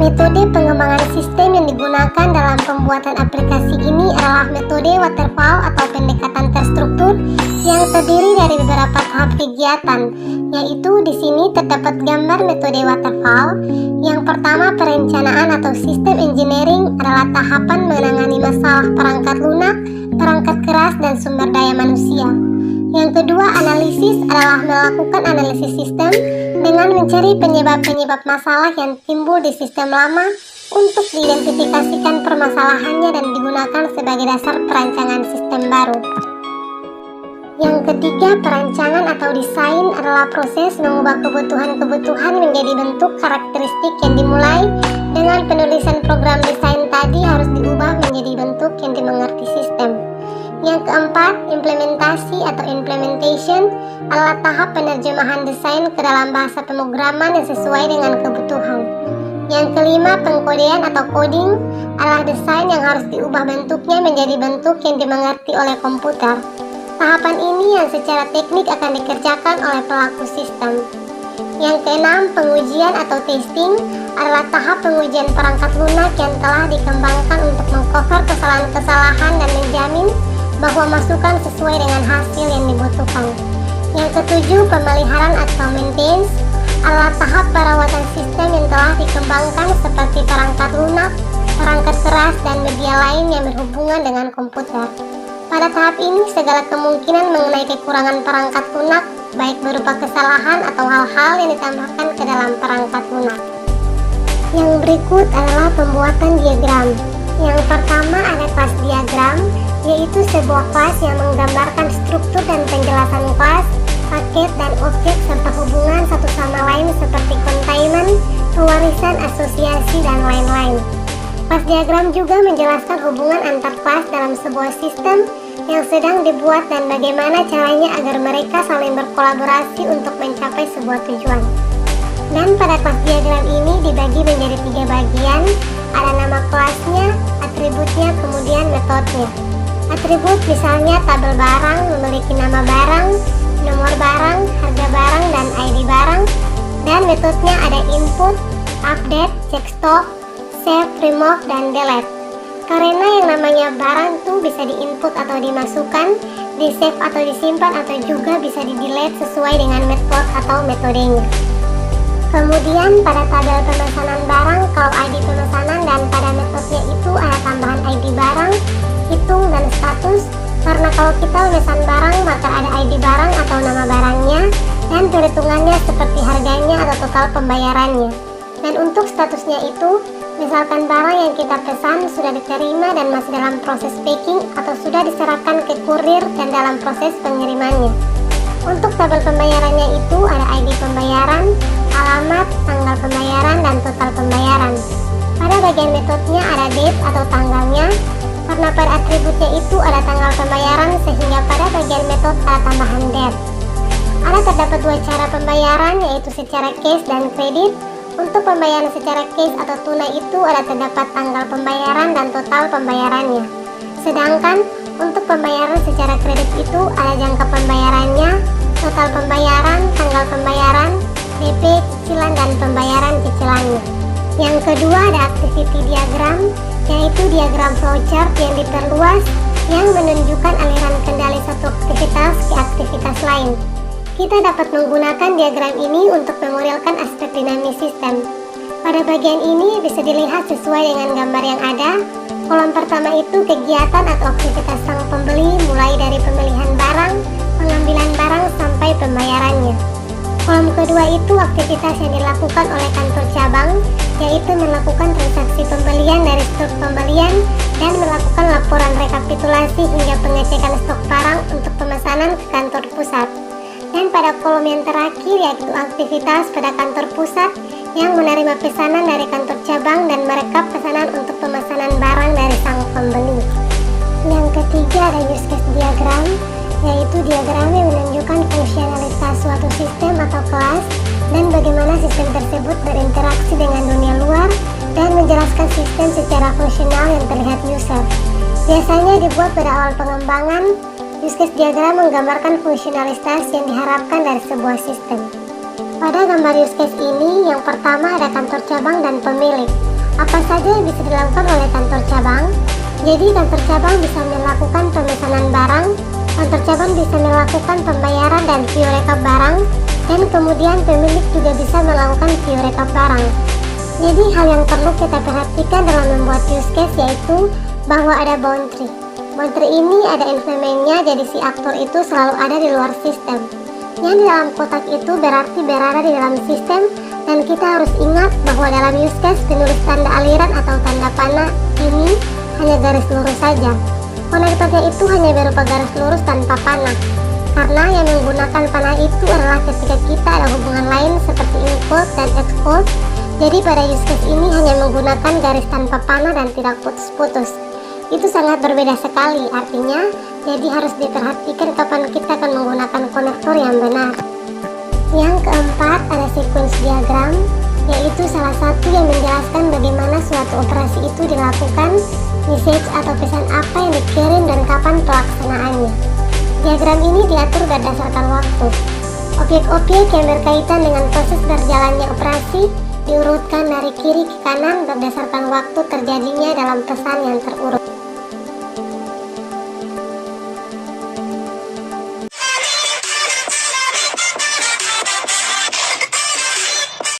Metode pengembangan sistem yang digunakan dalam pembuatan aplikasi ini adalah metode waterfall atau pendekatan terstruktur yang terdiri dari beberapa tahap kegiatan, yaitu di sini terdapat gambar metode waterfall. Yang pertama, perencanaan atau sistem engineering adalah tahapan menangani masalah perangkat lunak, perangkat keras, dan sumber daya manusia. Yang kedua, analisis adalah melakukan analisis sistem dengan mencari penyebab-penyebab masalah yang timbul di sistem lama untuk diidentifikasikan permasalahannya dan digunakan sebagai dasar perancangan sistem baru. Yang ketiga, perancangan atau desain adalah proses mengubah kebutuhan-kebutuhan menjadi bentuk karakteristik yang dimulai dengan penulisan program desain tadi harus diubah menjadi bentuk yang dimengerti sistem. Yang keempat, implementasi atau implementation adalah tahap penerjemahan desain ke dalam bahasa pemrograman yang sesuai dengan kebutuhan. Yang kelima, pengkodean atau coding adalah desain yang harus diubah bentuknya menjadi bentuk yang dimengerti oleh komputer. Tahapan ini yang secara teknik akan dikerjakan oleh pelaku sistem. Yang keenam, pengujian atau testing adalah tahap pengujian perangkat lunak yang telah dikembangkan untuk mengcover kesalahan-kesalahan dan menjamin bahwa masukan sesuai dengan hasil yang dibutuhkan. Yang ketujuh, pemeliharaan atau maintenance adalah tahap perawatan sistem yang telah dikembangkan seperti perangkat lunak, perangkat keras, dan media lain yang berhubungan dengan komputer. Pada tahap ini, segala kemungkinan mengenai kekurangan perangkat lunak, baik berupa kesalahan atau hal-hal yang ditambahkan ke dalam perangkat lunak. Yang berikut adalah pembuatan diagram. Yang pertama ada kelas diagram, yaitu sebuah kelas yang menggambarkan struktur dan penjelasan kelas, paket dan objek serta hubungan satu sama lain seperti containment, pewarisan, asosiasi, dan lain-lain. Kelas diagram juga menjelaskan hubungan antar kelas dalam sebuah sistem yang sedang dibuat dan bagaimana caranya agar mereka saling berkolaborasi untuk mencapai sebuah tujuan. Dan pada kelas diagram ini dibagi menjadi 3 bagian, ada nama kelasnya, atributnya, kemudian metodenya. Atribut misalnya tabel barang, memiliki nama barang, nomor barang, harga barang, dan ID barang. Dan metodenya ada input, update, check stock, save, remove, dan delete. Karena yang namanya barang tuh bisa diinput atau dimasukkan, di save atau disimpan, atau juga bisa di delete sesuai dengan metode atau metodenya. Kemudian pada tabel pemesanan barang, kalau ID pemesanan dan pada metodenya itu ada tambahan ID barang, hitung, dan status. Karena kalau kita memesan barang maka ada ID barang atau nama barangnya dan perhitungannya seperti harganya atau total pembayarannya. Dan untuk statusnya itu, misalkan barang yang kita pesan sudah diterima dan masih dalam proses packing atau sudah diserahkan ke kurir dan dalam proses pengirimannya. Untuk tabel pembayarannya itu ada ID pembayaran, alamat, tanggal pembayaran, dan total pembayaran. Pada bagian metodenya ada date atau tanggalnya. Karena pada atributnya itu ada tanggal pembayaran sehingga pada bagian metode ada tambahan date. Ada terdapat 2 cara pembayaran, yaitu secara cash dan kredit. Untuk pembayaran secara cash atau tunai itu ada terdapat tanggal pembayaran dan total pembayarannya. Sedangkan untuk pembayaran secara kredit itu ada jangka pembayarannya, total pembayaran, tanggal pembayaran, DP, cicilan, dan pembayaran cicilannya. Yang kedua ada activity diagram, yaitu diagram flowchart yang diperluas yang menunjukkan aliran kendali satu aktivitas ke aktivitas lain. Kita dapat menggunakan diagram ini untuk memodelkan aspek dinamis sistem. Pada bagian ini bisa dilihat sesuai dengan gambar yang ada. Kolom pertama itu kegiatan atau aktivitas sang pembeli mulai dari pemilihan barang, pengambilan barang, sampai pembayarannya. Kolom kedua itu aktivitas yang dilakukan oleh kantor cabang, yaitu melakukan transaksi pembelian dari stok pembelian dan melakukan laporan rekapitulasi hingga pengecekan stok barang untuk pemesanan ke kantor pusat. Dan pada kolom yang terakhir yaitu aktivitas pada kantor pusat yang menerima pesanan dari kantor cabang dan merekap pesanan untuk pemesanan barang dari sang pembeli. Yang ketiga ada use case diagram, yaitu diagram yang menunjukkan fungsionalitas suatu sistem atau kelas dan bagaimana sistem tersebut berinteraksi dengan dunia luar dan menjelaskan sistem secara fungsional yang terlihat user. Biasanya dibuat pada awal pengembangan. Use case diagram menggambarkan fungsionalitas yang diharapkan dari sebuah sistem. Pada gambar use case ini, yang pertama ada kantor cabang dan pemilik. Apa saja yang bisa dilakukan oleh kantor cabang? Jadi kantor cabang bisa melakukan pemesanan barang, kantor cabang bisa melakukan pembayaran dan view rekap barang, dan kemudian pemilik juga bisa melakukan view rekap barang. Jadi hal yang perlu kita perhatikan dalam membuat use case yaitu bahwa ada boundary. Boundary ini ada implementnya, jadi si aktor itu selalu ada di luar sistem. Yang di dalam kotak itu berarti berada di dalam sistem, dan kita harus ingat bahwa dalam use case penulis tanda aliran atau tanda panah ini hanya garis lurus saja. Konektornya itu hanya berupa garis lurus tanpa panah, karena yang menggunakan panah itu adalah ketika kita ada hubungan lain seperti import dan export. Jadi pada use case ini hanya menggunakan garis tanpa panah dan tidak putus-putus. Itu sangat berbeda sekali, artinya jadi harus diperhatikan kapan kita akan menggunakan konektor yang benar. Yang keempat ada sequence diagram, yaitu salah satu yang menjelaskan bagaimana suatu operasi itu dilakukan, message atau pesan apa yang dikirim dan kapan pelaksanaannya. Diagram ini diatur berdasarkan waktu. Objek-objek yang berkaitan dengan proses berjalannya operasi diurutkan dari kiri ke kanan berdasarkan waktu terjadinya dalam pesan yang terurut.